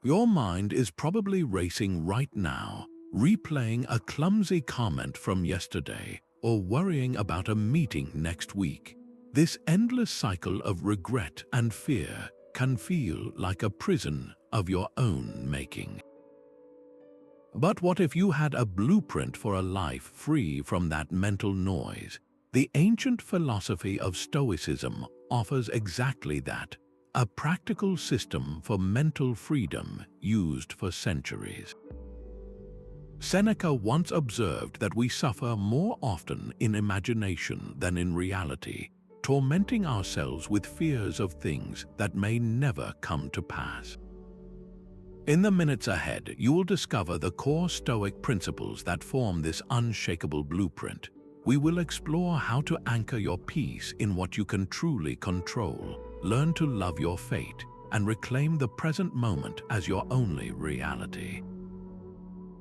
Your mind is probably racing right now, replaying a clumsy comment from yesterday or worrying about a meeting next week. This endless cycle of regret and fear can feel like a prison of your own making. But what if you had a blueprint for a life free from that mental noise? The ancient philosophy of Stoicism offers exactly that, a practical system for mental freedom used for centuries. Seneca once observed that we suffer more often in imagination than in reality, tormenting ourselves with fears of things that may never come to pass. In the minutes ahead, you will discover the core Stoic principles that form this unshakable blueprint. We will explore how to anchor your peace in what you can truly control, learn to love your fate, and reclaim the present moment as your only reality.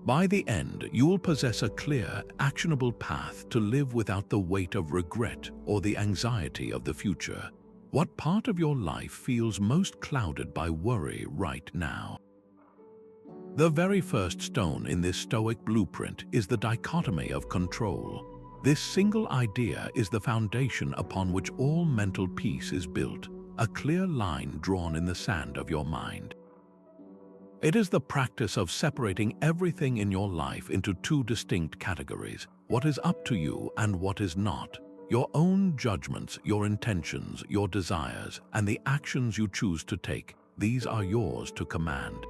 By the end, you will possess a clear, actionable path to live without the weight of regret or the anxiety of the future. What part of your life feels most clouded by worry right now? The very first stone in this Stoic blueprint is the dichotomy of control. This single idea is the foundation upon which all mental peace is built, a clear line drawn in the sand of your mind. It is the practice of separating everything in your life into two distinct categories: what is up to you and what is not. Your own judgments, your intentions, your desires, and the actions you choose to take, these are yours to command.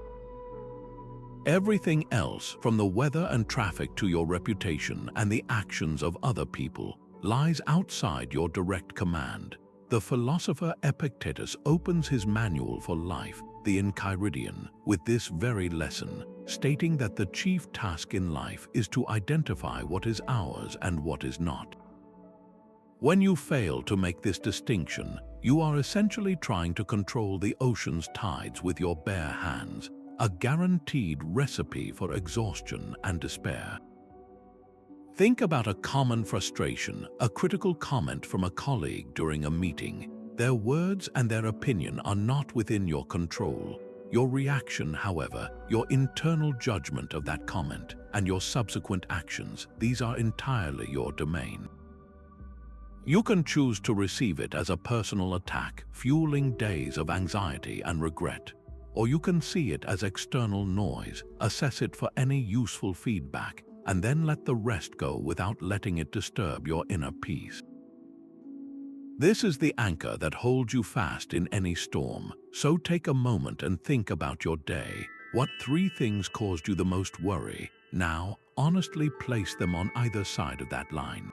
Everything else, from the weather and traffic to your reputation and the actions of other people, lies outside your direct command. The philosopher Epictetus opens his manual for life, the Enchiridion, with this very lesson, stating that the chief task in life is to identify what is ours and what is not. When you fail to make this distinction, you are essentially trying to control the ocean's tides with your bare hands, a guaranteed recipe for exhaustion and despair. Think about a common frustration, a critical comment from a colleague during a meeting. Their words and their opinion are not within your control. Your reaction, however, your internal judgment of that comment, and your subsequent actions, these are entirely your domain. You can choose to receive it as a personal attack, fueling days of anxiety and regret, or you can see it as external noise, assess it for any useful feedback, and then let the rest go without letting it disturb your inner peace. This is the anchor that holds you fast in any storm, so take a moment and think about your day. What 3 things caused you the most worry? Now, honestly place them on either side of that line.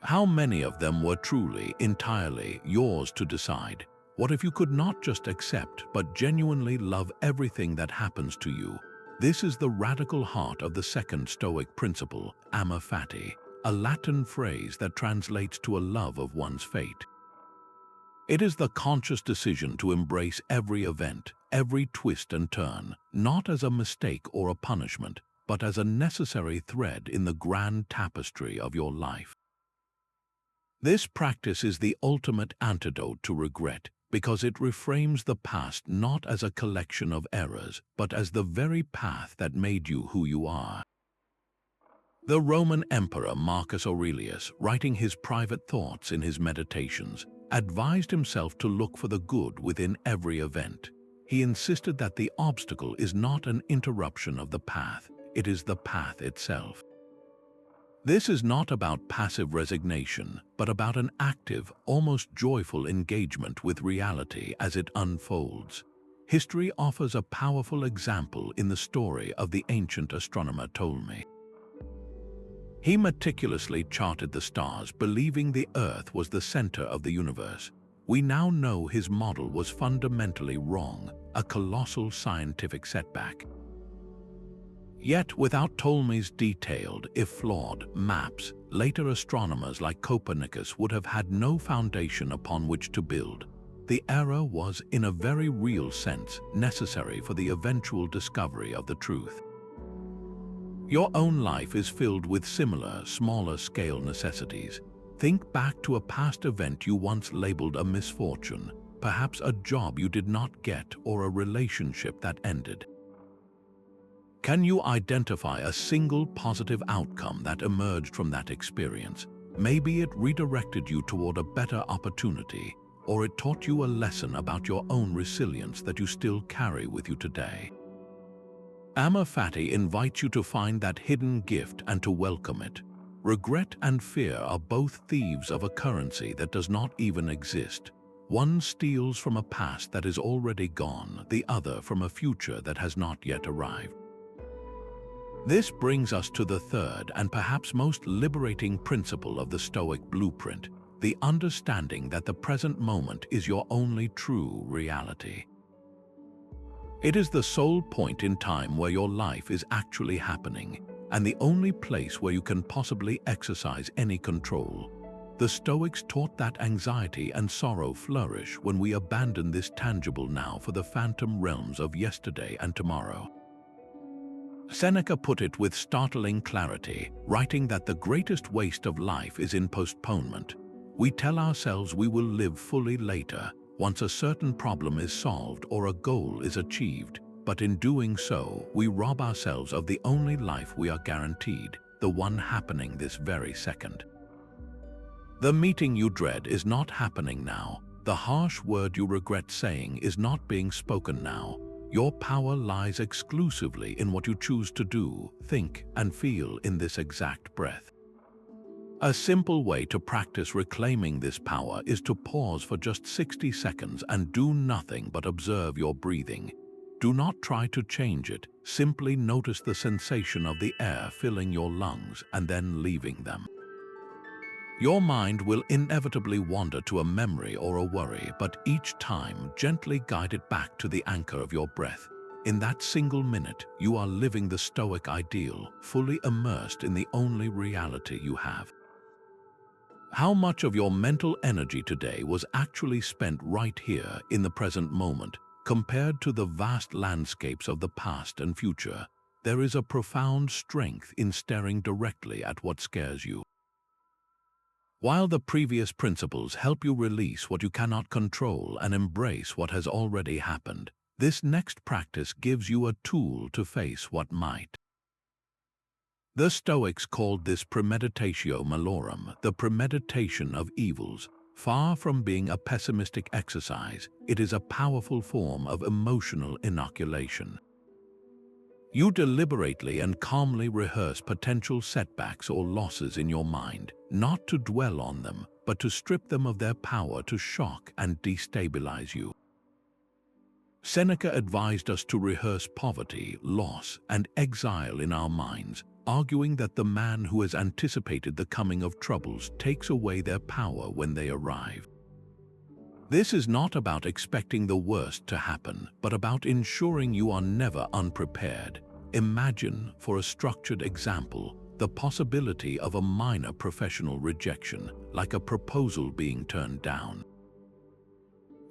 How many of them were truly, entirely yours to decide? What if you could not just accept, but genuinely love everything that happens to you? This is the radical heart of the second Stoic principle, Amor Fati, a Latin phrase that translates to a love of one's fate. It is the conscious decision to embrace every event, every twist and turn, not as a mistake or a punishment, but as a necessary thread in the grand tapestry of your life. This practice is the ultimate antidote to regret, because it reframes the past not as a collection of errors, but as the very path that made you who you are. The Roman Emperor Marcus Aurelius, writing his private thoughts in his Meditations, advised himself to look for the good within every event. He insisted that the obstacle is not an interruption of the path, it is the path itself. This is not about passive resignation, but about an active, almost joyful engagement with reality as it unfolds. History offers a powerful example in the story of the ancient astronomer Ptolemy. He meticulously charted the stars, believing the Earth was the center of the universe. We now know his model was fundamentally wrong, a colossal scientific setback. Yet, without Ptolemy's detailed, if flawed, maps, later astronomers like Copernicus would have had no foundation upon which to build. The error was, in a very real sense, necessary for the eventual discovery of the truth. Your own life is filled with similar, smaller-scale necessities. Think back to a past event you once labeled a misfortune. perhaps a job you did not get or a relationship that ended. Can you identify a single positive outcome that emerged from that experience? Maybe it redirected you toward a better opportunity, or it taught you a lesson about your own resilience that you still carry with you today. Amor Fati invites you to find that hidden gift and to welcome it. Regret and fear are both thieves of a currency that does not even exist. One steals from a past that is already gone, the other from a future that has not yet arrived. This brings us to the third and perhaps most liberating principle of the Stoic Blueprint, the understanding that the present moment is your only true reality. It is the sole point in time where your life is actually happening, and the only place where you can possibly exercise any control. The Stoics taught that anxiety and sorrow flourish when we abandon this tangible now for the phantom realms of yesterday and tomorrow. Seneca put it with startling clarity, writing that the greatest waste of life is in postponement. We tell ourselves we will live fully later, once a certain problem is solved or a goal is achieved, but in doing so, we rob ourselves of the only life we are guaranteed, the one happening this very second. The meeting you dread is not happening now. The harsh word you regret saying is not being spoken now. Your power lies exclusively in what you choose to do, think, and feel in this exact breath. A simple way to practice reclaiming this power is to pause for just 60 seconds and do nothing but observe your breathing. Do not try to change it, simply notice the sensation of the air filling your lungs and then leaving them. Your mind will inevitably wander to a memory or a worry, but each time gently guide it back to the anchor of your breath. In that single minute, you are living the Stoic ideal, fully immersed in the only reality you have. How much of your mental energy today was actually spent right here in the present moment, compared to the vast landscapes of the past and future? There is a profound strength in staring directly at what scares you. While the previous principles help you release what you cannot control and embrace what has already happened, this next practice gives you a tool to face what might. The Stoics called this Premeditatio Malorum, the premeditation of evils. Far from being a pessimistic exercise, it is a powerful form of emotional inoculation. You deliberately and calmly rehearse potential setbacks or losses in your mind, not to dwell on them, but to strip them of their power to shock and destabilize you. Seneca advised us to rehearse poverty, loss, and exile in our minds, arguing that the man who has anticipated the coming of troubles takes away their power when they arrive. This is not about expecting the worst to happen, but about ensuring you are never unprepared. Imagine, for a structured example, the possibility of a minor professional rejection, like a proposal being turned down.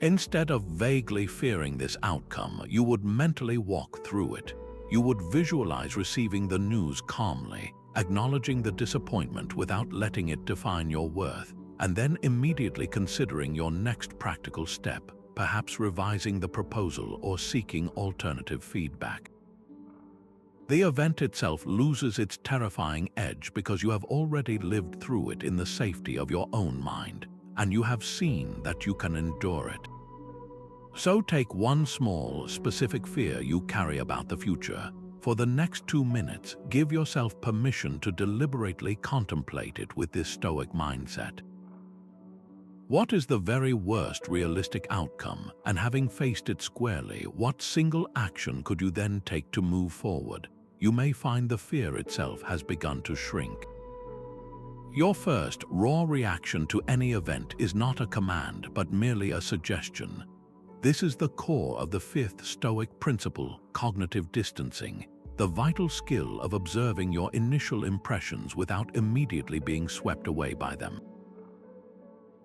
Instead of vaguely fearing this outcome, you would mentally walk through it. You would visualize receiving the news calmly, acknowledging the disappointment without letting it define your worth, and then immediately considering your next practical step, perhaps revising the proposal or seeking alternative feedback. The event itself loses its terrifying edge because you have already lived through it in the safety of your own mind, and you have seen that you can endure it. So take one small, specific fear you carry about the future. For the next 2 minutes, give yourself permission to deliberately contemplate it with this Stoic mindset. What is the very worst realistic outcome, and having faced it squarely, what single action could you then take to move forward? You may find the fear itself has begun to shrink. Your first, raw reaction to any event is not a command, but merely a suggestion. This is the core of the fifth Stoic principle, cognitive distancing, the vital skill of observing your initial impressions without immediately being swept away by them.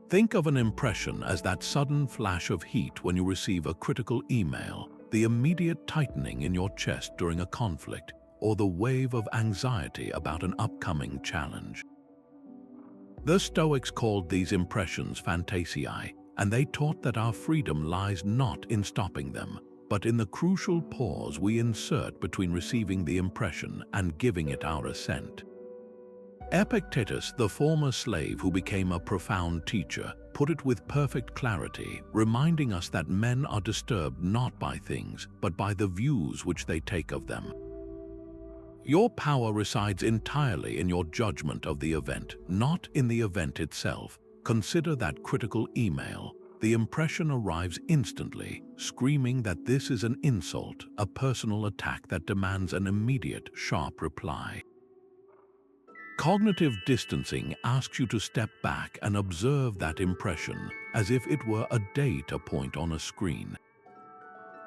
Think of an impression as that sudden flash of heat when you receive a critical email, the immediate tightening in your chest during a conflict, or the wave of anxiety about an upcoming challenge. The Stoics called these impressions phantasiae, and they taught that our freedom lies not in stopping them, but in the crucial pause we insert between receiving the impression and giving it our assent. Epictetus, the former slave who became a profound teacher, put it with perfect clarity, reminding us that men are disturbed not by things, but by the views which they take of them. Your power resides entirely in your judgment of the event, not in the event itself. Consider that critical email. The impression arrives instantly, screaming that this is an insult, a personal attack that demands an immediate, sharp reply. Cognitive distancing asks you to step back and observe that impression as if it were a data point on a screen.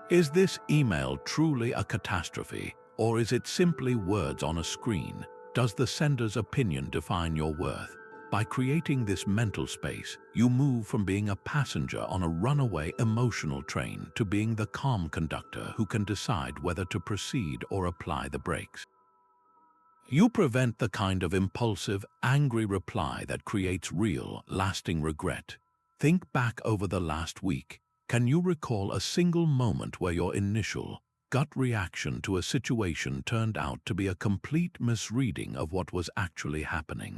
Is this email truly a catastrophe, or is it simply words on a screen? Does the sender's opinion define your worth? By creating this mental space, you move from being a passenger on a runaway emotional train to being the calm conductor who can decide whether to proceed or apply the brakes. You prevent the kind of impulsive, angry reply that creates real, lasting regret. Think back over the last week. Can you recall a single moment where your initial, gut reaction to a situation turned out to be a complete misreading of what was actually happening?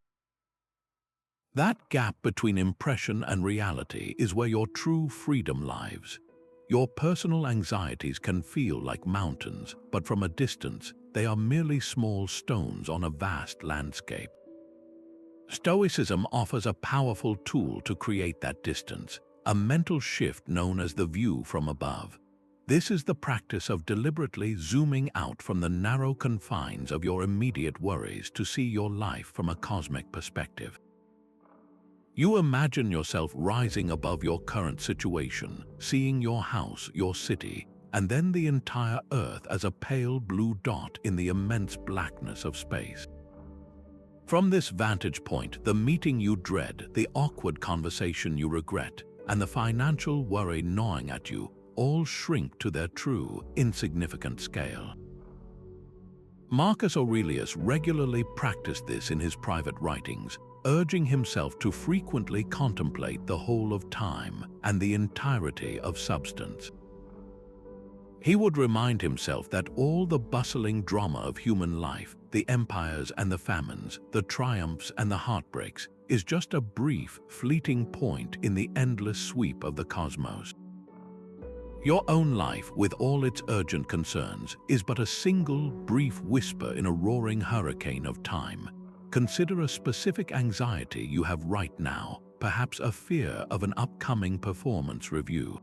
That gap between impression and reality is where your true freedom lies. Your personal anxieties can feel like mountains, but from a distance, they are merely small stones on a vast landscape. Stoicism offers a powerful tool to create that distance, a mental shift known as the view from above. This is the practice of deliberately zooming out from the narrow confines of your immediate worries to see your life from a cosmic perspective. You imagine yourself rising above your current situation, seeing your house, your city, and then the entire earth as a pale blue dot in the immense blackness of space. From this vantage point, the meeting you dread, the awkward conversation you regret, and the financial worry gnawing at you all shrink to their true, insignificant scale. Marcus Aurelius regularly practiced this in his private writings, urging himself to frequently contemplate the whole of time and the entirety of substance. He would remind himself that all the bustling drama of human life, the empires and the famines, the triumphs and the heartbreaks, is just a brief, fleeting point in the endless sweep of the cosmos. Your own life, with all its urgent concerns, is but a single, brief whisper in a roaring hurricane of time. Consider a specific anxiety you have right now, perhaps a fear of an upcoming performance review.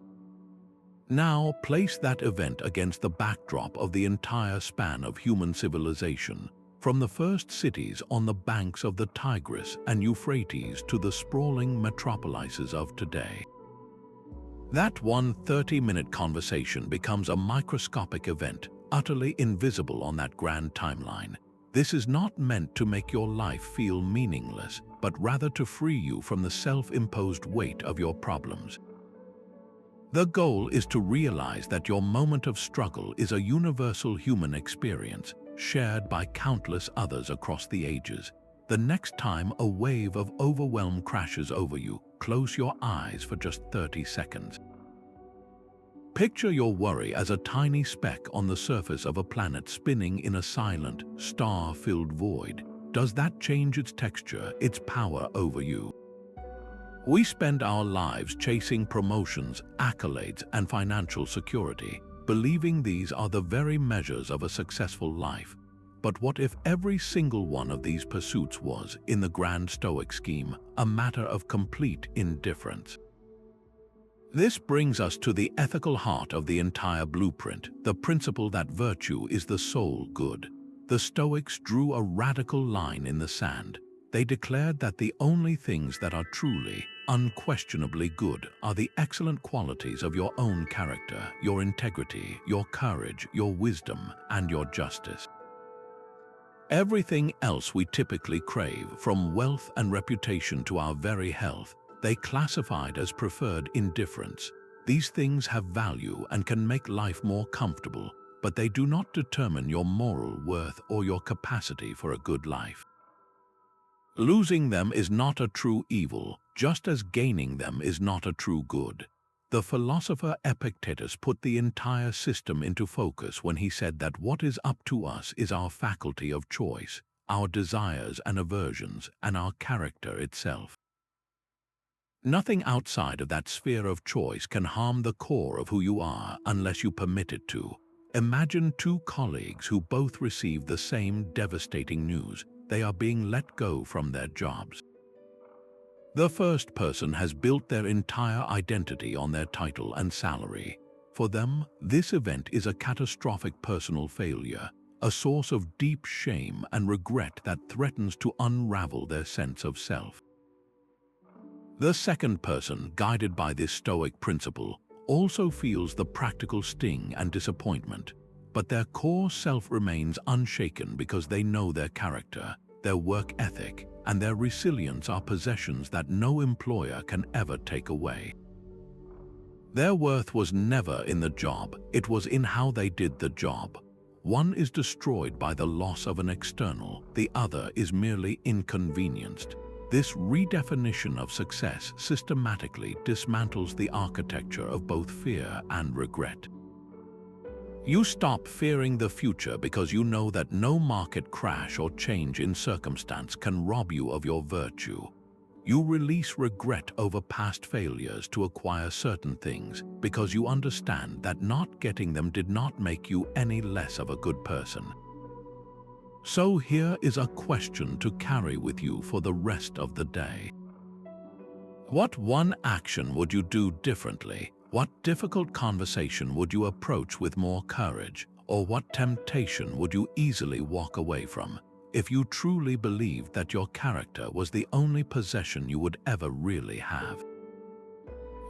Now place that event against the backdrop of the entire span of human civilization, from the first cities on the banks of the Tigris and Euphrates to the sprawling metropolises of today. That one 30-minute conversation becomes a microscopic event, utterly invisible on that grand timeline. This is not meant to make your life feel meaningless, but rather to free you from the self-imposed weight of your problems. The goal is to realize that your moment of struggle is a universal human experience, shared by countless others across the ages. The next time a wave of overwhelm crashes over you, close your eyes for just 30 seconds. Picture your worry as a tiny speck on the surface of a planet spinning in a silent, star-filled void. Does that change its texture, its power over you? We spend our lives chasing promotions, accolades, and financial security, believing these are the very measures of a successful life. But what if every single one of these pursuits was, in the grand Stoic scheme, a matter of complete indifference? This brings us to the ethical heart of the entire blueprint, the principle that virtue is the sole good. The Stoics drew a radical line in the sand. They declared that the only things that are truly, unquestionably good are the excellent qualities of your own character, your integrity, your courage, your wisdom, and your justice. Everything else we typically crave, from wealth and reputation to our very health, they classified as preferred indifference. These things have value and can make life more comfortable, but they do not determine your moral worth or your capacity for a good life. Losing them is not a true evil, just as gaining them is not a true good. The philosopher Epictetus put the entire system into focus when he said that what is up to us is our faculty of choice, our desires and aversions, and our character itself. Nothing outside of that sphere of choice can harm the core of who you are unless you permit it to. Imagine two colleagues who both receive the same devastating news. They are being let go from their jobs. The first person has built their entire identity on their title and salary. For them, this event is a catastrophic personal failure, a source of deep shame and regret that threatens to unravel their sense of self. The second person, guided by this Stoic principle, also feels the practical sting and disappointment, but their core self remains unshaken because they know their character, their work ethic, and their resilience are possessions that no employer can ever take away. Their worth was never in the job, it was in how they did the job. One is destroyed by the loss of an external, the other is merely inconvenienced. This redefinition of success systematically dismantles the architecture of both fear and regret. You stop fearing the future because you know that no market crash or change in circumstance can rob you of your virtue. You release regret over past failures to acquire certain things because you understand that not getting them did not make you any less of a good person. So here is a question to carry with you for the rest of the day. What one action would you do differently? What difficult conversation would you approach with more courage? Or what temptation would you easily walk away from if you truly believed that your character was the only possession you would ever really have?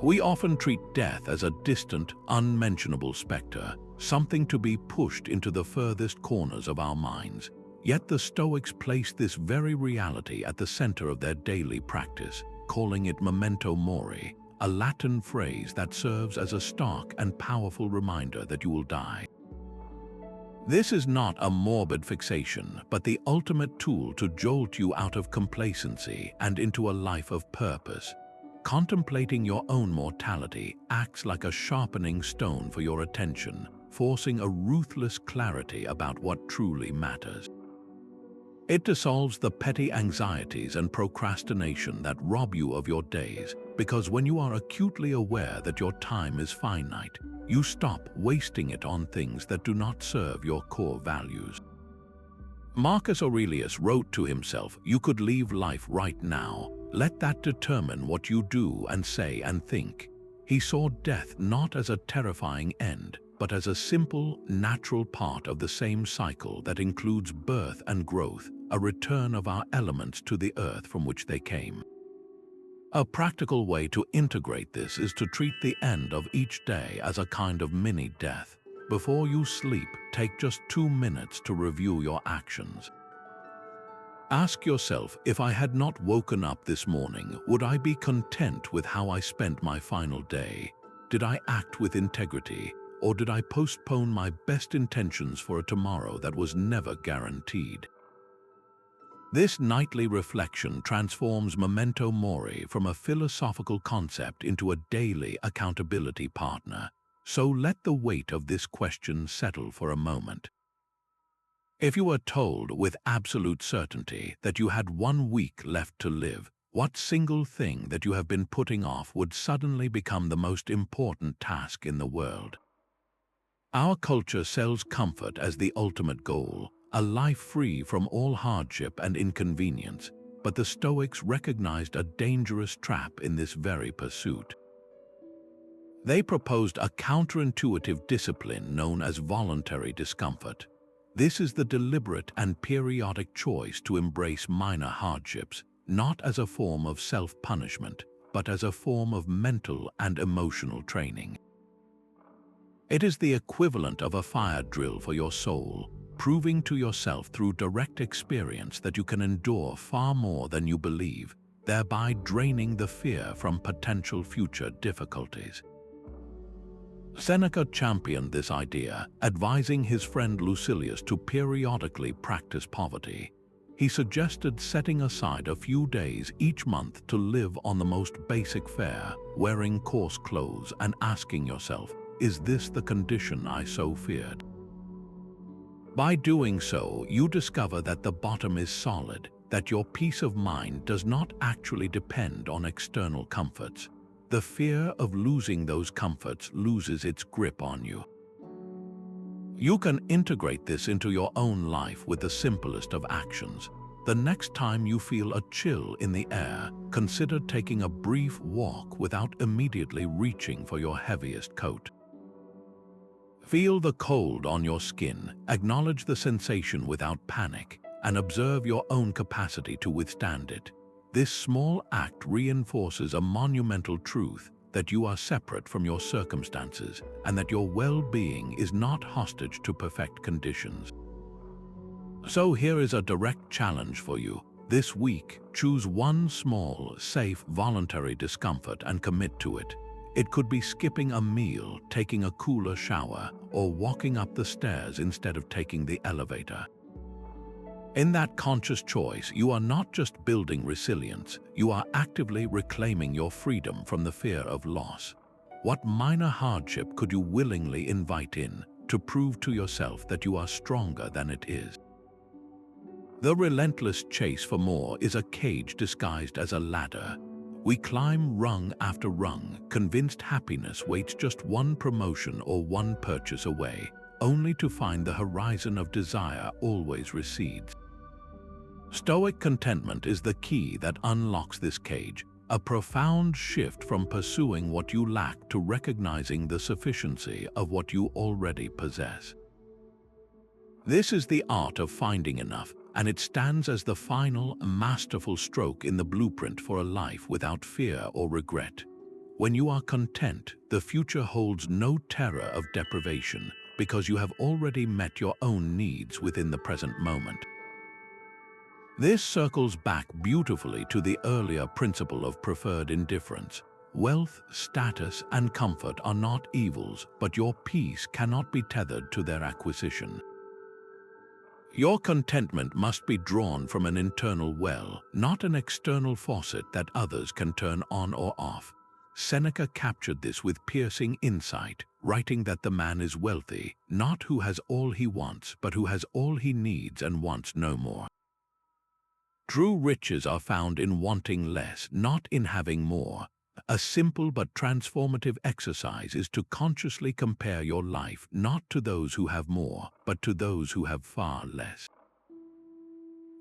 We often treat death as a distant, unmentionable specter, something to be pushed into the furthest corners of our minds. Yet the Stoics placed this very reality at the center of their daily practice, calling it Memento Mori, a Latin phrase that serves as a stark and powerful reminder that you will die. This is not a morbid fixation, but the ultimate tool to jolt you out of complacency and into a life of purpose. Contemplating your own mortality acts like a sharpening stone for your attention, forcing a ruthless clarity about what truly matters. It dissolves the petty anxieties and procrastination that rob you of your days, because when you are acutely aware that your time is finite, you stop wasting it on things that do not serve your core values. Marcus Aurelius wrote to himself, "You could leave life right now. Let that determine what you do and say and think." He saw death not as a terrifying end, but as a simple, natural part of the same cycle that includes birth and growth, a return of our elements to the earth from which they came. A practical way to integrate this is to treat the end of each day as a kind of mini-death. Before you sleep, take just 2 minutes to review your actions. Ask yourself, if I had not woken up this morning, would I be content with how I spent my final day? Did I act with integrity? Or did I postpone my best intentions for a tomorrow that was never guaranteed? This nightly reflection transforms Memento Mori from a philosophical concept into a daily accountability partner. So let the weight of this question settle for a moment. If you were told with absolute certainty that you had 1 week left to live, what single thing that you have been putting off would suddenly become the most important task in the world? Our culture sells comfort as the ultimate goal, a life free from all hardship and inconvenience, but the Stoics recognized a dangerous trap in this very pursuit. They proposed a counterintuitive discipline known as voluntary discomfort. This is the deliberate and periodic choice to embrace minor hardships, not as a form of self-punishment, but as a form of mental and emotional training. It is the equivalent of a fire drill for your soul, proving to yourself through direct experience that you can endure far more than you believe, thereby draining the fear from potential future difficulties. Seneca championed this idea, advising his friend Lucilius to periodically practice poverty. He suggested setting aside a few days each month to live on the most basic fare, wearing coarse clothes and asking yourself, is this the condition I so feared? By doing so, you discover that the bottom is solid, that your peace of mind does not actually depend on external comforts. The fear of losing those comforts loses its grip on you. You can integrate this into your own life with the simplest of actions. The next time you feel a chill in the air, consider taking a brief walk without immediately reaching for your heaviest coat. Feel the cold on your skin, acknowledge the sensation without panic, and observe your own capacity to withstand it. This small act reinforces a monumental truth that you are separate from your circumstances and that your well-being is not hostage to perfect conditions. So here is a direct challenge for you. This week, choose one small, safe, voluntary discomfort and commit to it. It could be skipping a meal, taking a cooler shower, or walking up the stairs instead of taking the elevator. In that conscious choice, you are not just building resilience, you are actively reclaiming your freedom from the fear of loss. What minor hardship could you willingly invite in to prove to yourself that you are stronger than it is? The relentless chase for more is a cage disguised as a ladder. We climb rung after rung, convinced happiness waits just one promotion or one purchase away, only to find the horizon of desire always recedes. Stoic contentment is the key that unlocks this cage, a profound shift from pursuing what you lack to recognizing the sufficiency of what you already possess. This is the art of finding enough, and it stands as the final, masterful stroke in the blueprint for a life without fear or regret. When you are content, the future holds no terror of deprivation because you have already met your own needs within the present moment. This circles back beautifully to the earlier principle of preferred indifference. Wealth, status, and comfort are not evils, but your peace cannot be tethered to their acquisition. Your contentment must be drawn from an internal well, not an external faucet that others can turn on or off. Seneca captured this with piercing insight, writing that the man is wealthy, not who has all he wants, but who has all he needs and wants no more. True riches are found in wanting less, not in having more. A simple but transformative exercise is to consciously compare your life not to those who have more, but to those who have far less.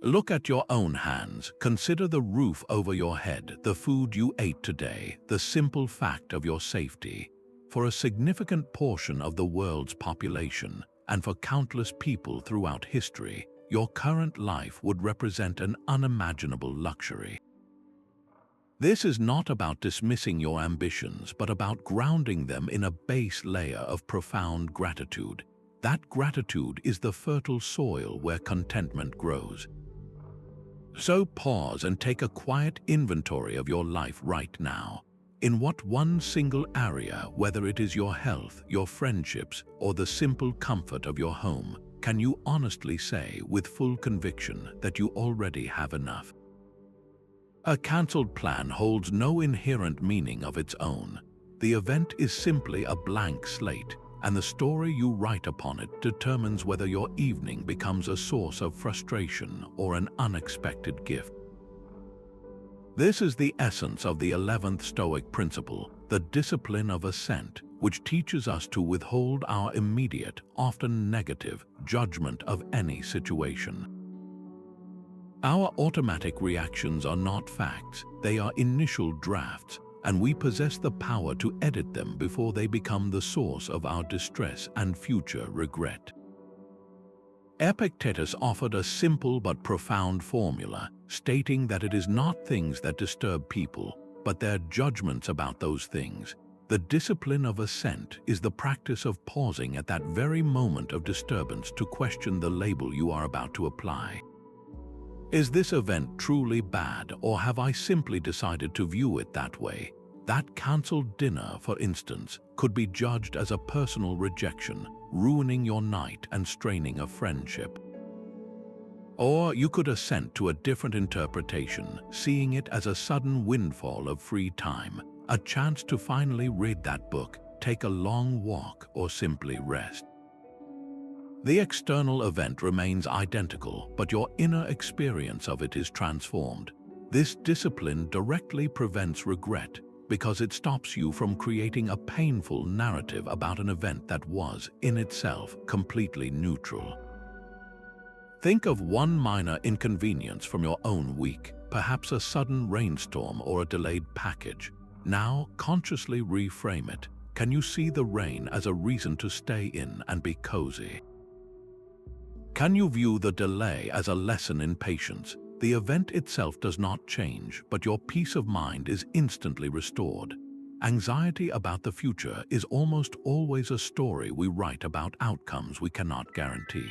Look at your own hands. Consider the roof over your head, the food you ate today, the simple fact of your safety. For a significant portion of the world's population, and for countless people throughout history, your current life would represent an unimaginable luxury. This is not about dismissing your ambitions, but about grounding them in a base layer of profound gratitude. That gratitude is the fertile soil where contentment grows. So pause and take a quiet inventory of your life right now. In what one single area, whether it is your health, your friendships, or the simple comfort of your home, can you honestly say with full conviction that you already have enough? A cancelled plan holds no inherent meaning of its own. The event is simply a blank slate, and the story you write upon it determines whether your evening becomes a source of frustration or an unexpected gift. This is the essence of the 11th Stoic principle, the Discipline of Assent, which teaches us to withhold our immediate, often negative, judgment of any situation. Our automatic reactions are not facts, they are initial drafts, and we possess the power to edit them before they become the source of our distress and future regret. Epictetus offered a simple but profound formula, stating that it is not things that disturb people, but their judgments about those things. The discipline of assent is the practice of pausing at that very moment of disturbance to question the label you are about to apply. Is this event truly bad, or have I simply decided to view it that way? That cancelled dinner, for instance, could be judged as a personal rejection, ruining your night and straining a friendship. Or you could assent to a different interpretation, seeing it as a sudden windfall of free time, a chance to finally read that book, take a long walk, or simply rest. The external event remains identical, but your inner experience of it is transformed. This discipline directly prevents regret because it stops you from creating a painful narrative about an event that was, in itself, completely neutral. Think of one minor inconvenience from your own week, perhaps a sudden rainstorm or a delayed package. Now, consciously reframe it. Can you see the rain as a reason to stay in and be cozy? Can you view the delay as a lesson in patience? The event itself does not change, but your peace of mind is instantly restored. Anxiety about the future is almost always a story we write about outcomes we cannot guarantee.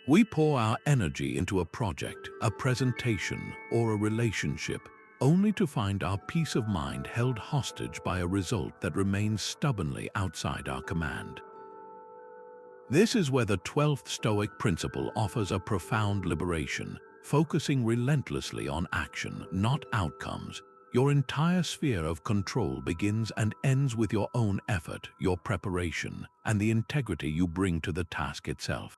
We pour our energy into a project, a presentation, or a relationship, only to find our peace of mind held hostage by a result that remains stubbornly outside our command. This is where the 12th Stoic principle offers a profound liberation, focusing relentlessly on action, not outcomes. Your entire sphere of control begins and ends with your own effort, your preparation, and the integrity you bring to the task itself.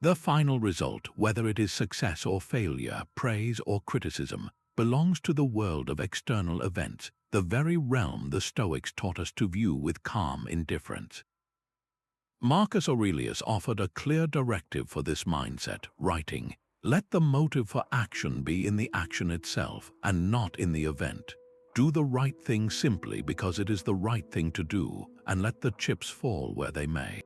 The final result, whether it is success or failure, praise or criticism, belongs to the world of external events, the very realm the Stoics taught us to view with calm indifference. Marcus Aurelius offered a clear directive for this mindset, writing, "Let the motive for action be in the action itself and not in the event. Do the right thing simply because it is the right thing to do, and let the chips fall where they may."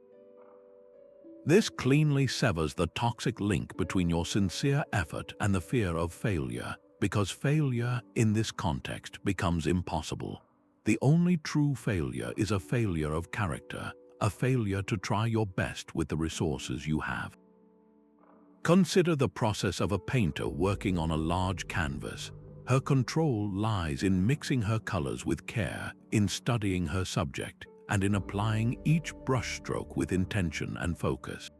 This cleanly severs the toxic link between your sincere effort and the fear of failure, because failure, in this context, becomes impossible. The only true failure is a failure of character, a failure to try your best with the resources you have. Consider the process of a painter working on a large canvas. Her control lies in mixing her colors with care, in studying her subject, and in applying each brushstroke with intention and focus.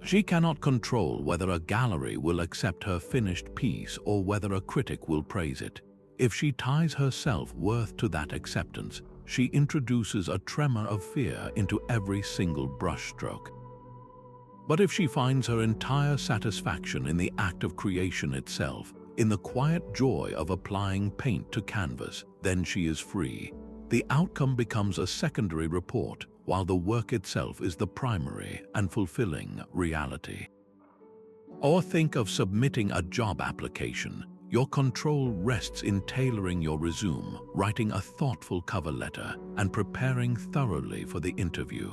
She cannot control whether a gallery will accept her finished piece or whether a critic will praise it. If she ties her self-worth to that acceptance, she introduces a tremor of fear into every single brushstroke. But if she finds her entire satisfaction in the act of creation itself, in the quiet joy of applying paint to canvas, then she is free. The outcome becomes a secondary report, while the work itself is the primary and fulfilling reality. Or think of submitting a job application. Your control rests in tailoring your resume, writing a thoughtful cover letter, and preparing thoroughly for the interview.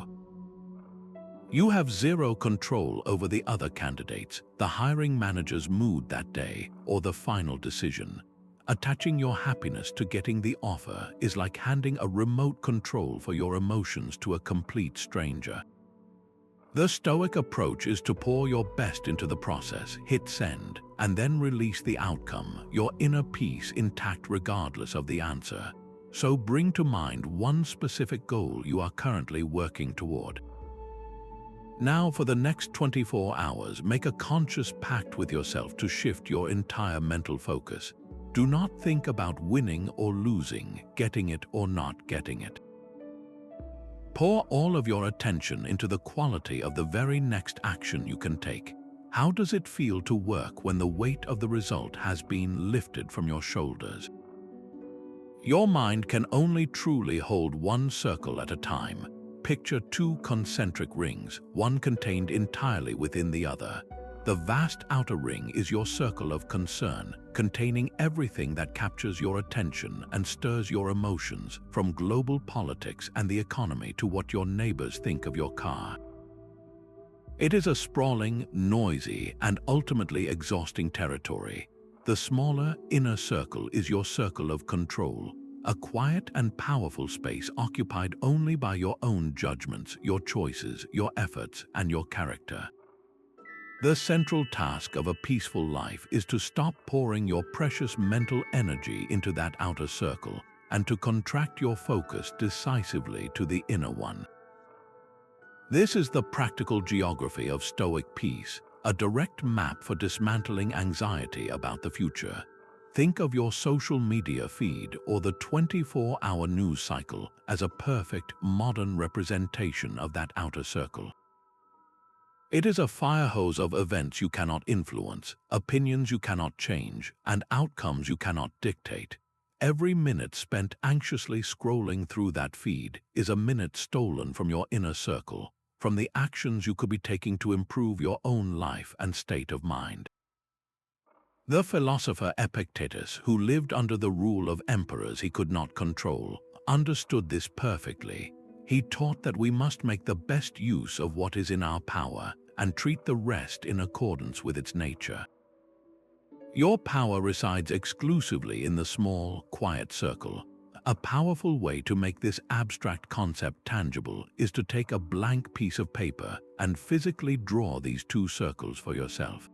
You have zero control over the other candidates, the hiring manager's mood that day, or the final decision. Attaching your happiness to getting the offer is like handing a remote control for your emotions to a complete stranger. The Stoic approach is to pour your best into the process, hit send, and then release the outcome, your inner peace intact regardless of the answer. So bring to mind one specific goal you are currently working toward. Now, for the next 24 hours, make a conscious pact with yourself to shift your entire mental focus. Do not think about winning or losing, getting it or not getting it. Pour all of your attention into the quality of the very next action you can take. How does it feel to work when the weight of the result has been lifted from your shoulders? Your mind can only truly hold one circle at a time. Picture two concentric rings, one contained entirely within the other. The vast outer ring is your circle of concern, containing everything that captures your attention and stirs your emotions, from global politics and the economy to what your neighbors think of your car. It is a sprawling, noisy, and ultimately exhausting territory. The smaller inner circle is your circle of control, a quiet and powerful space occupied only by your own judgments, your choices, your efforts, and your character. The central task of a peaceful life is to stop pouring your precious mental energy into that outer circle and to contract your focus decisively to the inner one. This is the practical geography of Stoic peace, a direct map for dismantling anxiety about the future. Think of your social media feed or the 24-hour news cycle as a perfect modern representation of that outer circle. It is a fire hose of events you cannot influence, opinions you cannot change, and outcomes you cannot dictate. Every minute spent anxiously scrolling through that feed is a minute stolen from your inner circle, from the actions you could be taking to improve your own life and state of mind. The philosopher Epictetus, who lived under the rule of emperors he could not control, understood this perfectly. He taught that we must make the best use of what is in our power and treat the rest in accordance with its nature. Your power resides exclusively in the small, quiet circle. A powerful way to make this abstract concept tangible is to take a blank piece of paper and physically draw these two circles for yourself.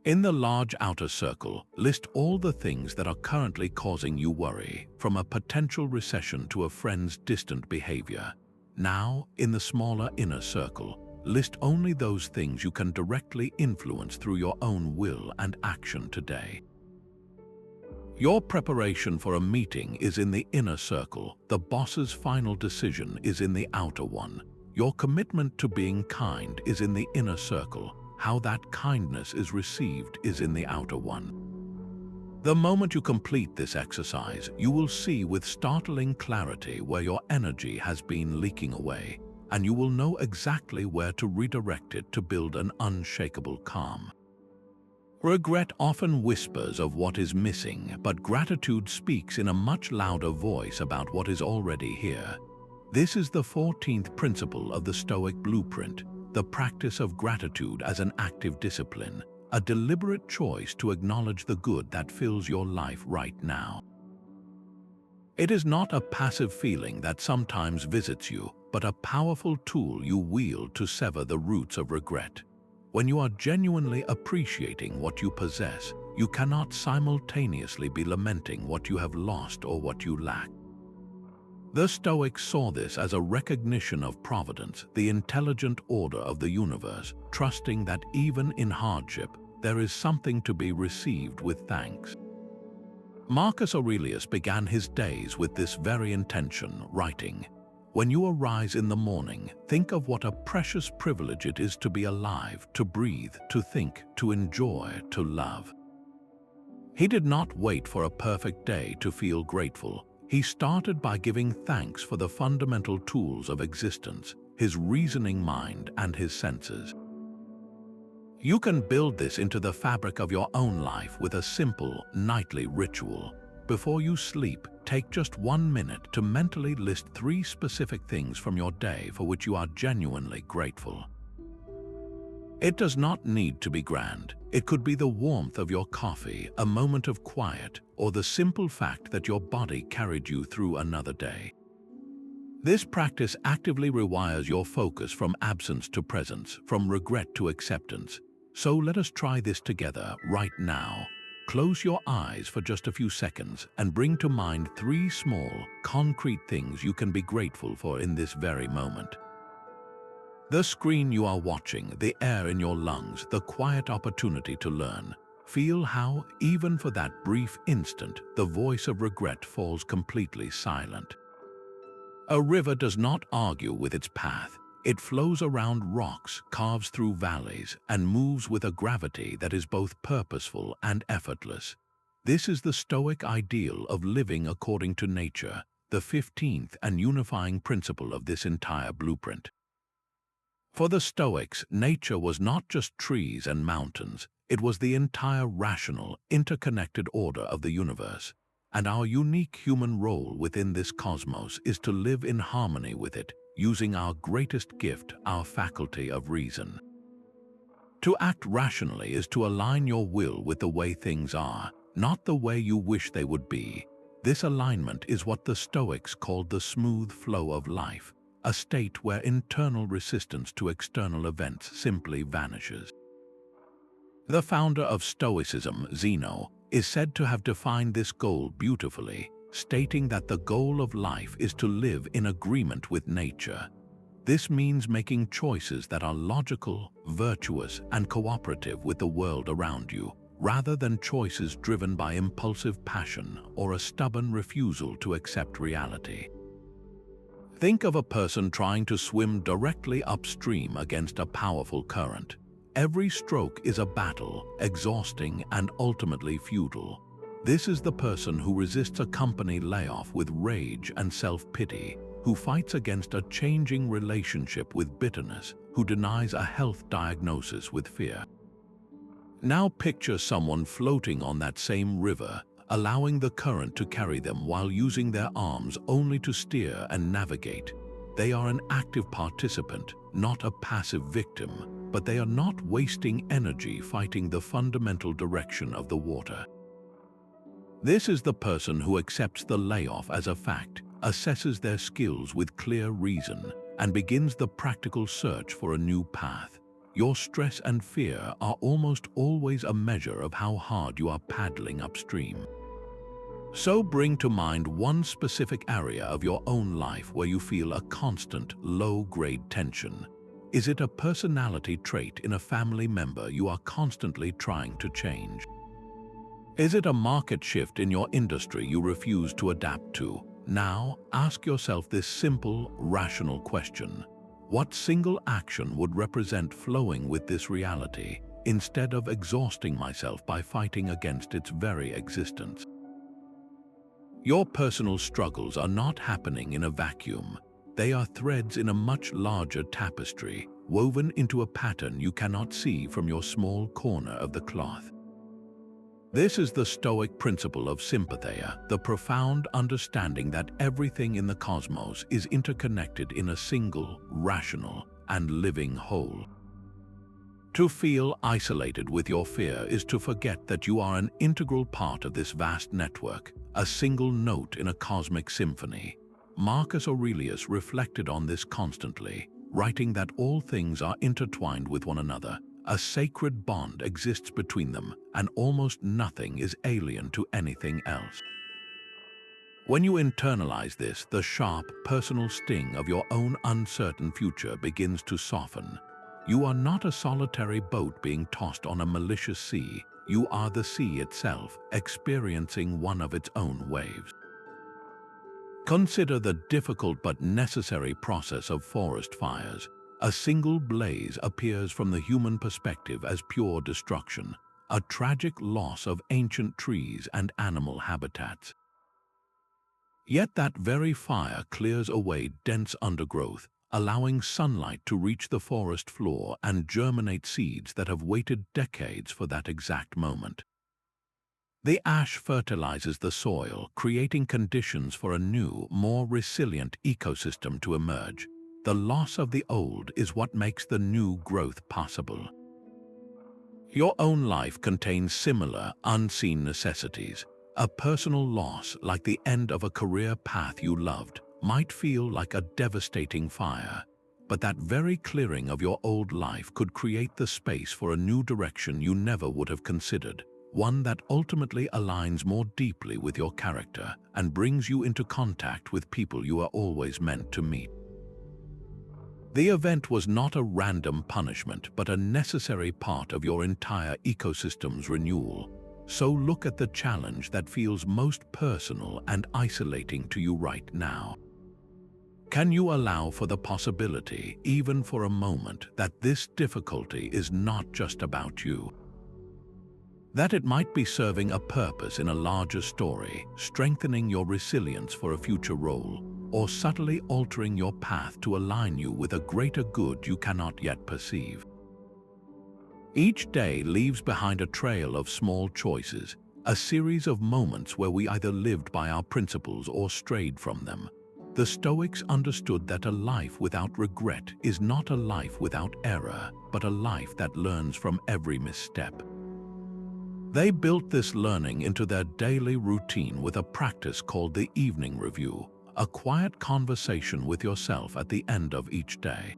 In the large outer circle, list all the things that are currently causing you worry, from a potential recession to a friend's distant behavior. Now, in the smaller inner circle, list only those things you can directly influence through your own will and action today. Your preparation for a meeting is in the inner circle. The boss's final decision is in the outer one. Your commitment to being kind is in the inner circle. How that kindness is received is in the outer one. The moment you complete this exercise, you will see with startling clarity where your energy has been leaking away, and you will know exactly where to redirect it to build an unshakable calm. Regret often whispers of what is missing, but gratitude speaks in a much louder voice about what is already here. This is the 14th principle of the Stoic Blueprint, the practice of gratitude as an active discipline, a deliberate choice to acknowledge the good that fills your life right now. It is not a passive feeling that sometimes visits you, but a powerful tool you wield to sever the roots of regret. When you are genuinely appreciating what you possess, you cannot simultaneously be lamenting what you have lost or what you lack. The Stoics saw this as a recognition of providence, the intelligent order of the universe, trusting that even in hardship, there is something to be received with thanks. Marcus Aurelius began his days with this very intention, writing, "When you arise in the morning, think of what a precious privilege it is to be alive, to breathe, to think, to enjoy, to love." He did not wait for a perfect day to feel grateful. He started by giving thanks for the fundamental tools of existence, his reasoning mind and his senses. You can build this into the fabric of your own life with a simple, nightly ritual. Before you sleep, take just 1 minute to mentally list 3 specific things from your day for which you are genuinely grateful. It does not need to be grand. It could be the warmth of your coffee, a moment of quiet, or the simple fact that your body carried you through another day. This practice actively rewires your focus from absence to presence, from regret to acceptance. So let us try this together right now. Close your eyes for just a few seconds and bring to mind 3 small, concrete things you can be grateful for in this very moment. The screen you are watching, the air in your lungs, the quiet opportunity to learn. Feel how, even for that brief instant, the voice of regret falls completely silent. A river does not argue with its path. It flows around rocks, carves through valleys, and moves with a gravity that is both purposeful and effortless. This is the Stoic ideal of living according to nature, the 15th and unifying principle of this entire blueprint. For the Stoics, nature was not just trees and mountains, it was the entire rational, interconnected order of the universe. And our unique human role within this cosmos is to live in harmony with it, using our greatest gift, our faculty of reason. To act rationally is to align your will with the way things are, not the way you wish they would be. This alignment is what the Stoics called the smooth flow of life, a state where internal resistance to external events simply vanishes. The founder of Stoicism, Zeno, is said to have defined this goal beautifully, stating that the goal of life is to live in agreement with nature. This means making choices that are logical, virtuous, and cooperative with the world around you, rather than choices driven by impulsive passion or a stubborn refusal to accept reality. Think of a person trying to swim directly upstream against a powerful current. Every stroke is a battle, exhausting and ultimately futile. This is the person who resists a company layoff with rage and self-pity, who fights against a changing relationship with bitterness, who denies a health diagnosis with fear. Now picture someone floating on that same river, allowing the current to carry them while using their arms only to steer and navigate. They are an active participant, not a passive victim, but they are not wasting energy fighting the fundamental direction of the water. This is the person who accepts the layoff as a fact, assesses their skills with clear reason, and begins the practical search for a new path. Your stress and fear are almost always a measure of how hard you are paddling upstream. So bring to mind one specific area of your own life where you feel a constant, low-grade tension. Is it a personality trait in a family member you are constantly trying to change? Is it a market shift in your industry you refuse to adapt to? Now, ask yourself this simple, rational question. What single action would represent flowing with this reality, instead of exhausting myself by fighting against its very existence? Your personal struggles are not happening in a vacuum. They are threads in a much larger tapestry, woven into a pattern you cannot see from your small corner of the cloth. This is the Stoic principle of Sympatheia, the profound understanding that everything in the cosmos is interconnected in a single, rational, and living whole. To feel isolated with your fear is to forget that you are an integral part of this vast network, a single note in a cosmic symphony. Marcus Aurelius reflected on this constantly, writing that all things are intertwined with one another. A sacred bond exists between them, and almost nothing is alien to anything else. When you internalize this, the sharp, personal sting of your own uncertain future begins to soften. You are not a solitary boat being tossed on a malicious sea. You are the sea itself, experiencing one of its own waves. Consider the difficult but necessary process of forest fires. A single blaze appears from the human perspective as pure destruction, a tragic loss of ancient trees and animal habitats. Yet that very fire clears away dense undergrowth, allowing sunlight to reach the forest floor and germinate seeds that have waited decades for that exact moment. The ash fertilizes the soil, creating conditions for a new, more resilient ecosystem to emerge. The loss of the old is what makes the new growth possible. Your own life contains similar, unseen necessities. A personal loss, like the end of a career path you loved, might feel like a devastating fire, but that very clearing of your old life could create the space for a new direction you never would have considered, one that ultimately aligns more deeply with your character and brings you into contact with people you are always meant to meet. The event was not a random punishment, but a necessary part of your entire ecosystem's renewal. So look at the challenge that feels most personal and isolating to you right now. Can you allow for the possibility, even for a moment, that this difficulty is not just about you? That it might be serving a purpose in a larger story, strengthening your resilience for a future role, or subtly altering your path to align you with a greater good you cannot yet perceive. Each day leaves behind a trail of small choices, a series of moments where we either lived by our principles or strayed from them. The Stoics understood that a life without regret is not a life without error, but a life that learns from every misstep. They built this learning into their daily routine with a practice called the evening review, a quiet conversation with yourself at the end of each day.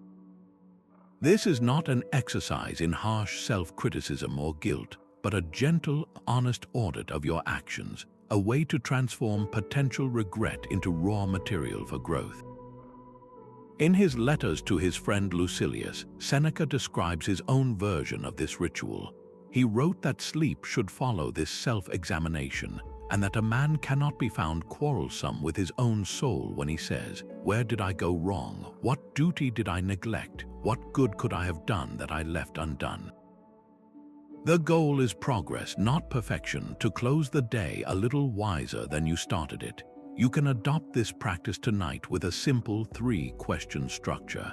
This is not an exercise in harsh self-criticism or guilt, but a gentle, honest audit of your actions, a way to transform potential regret into raw material for growth. In his letters to his friend Lucilius, Seneca describes his own version of this ritual. He wrote that sleep should follow this self-examination, and that a man cannot be found quarrelsome with his own soul when he says, "Where did I go wrong? What duty did I neglect? What good could I have done that I left undone?" The goal is progress, not perfection, to close the day a little wiser than you started it. You can adopt this practice tonight with a simple 3-question structure.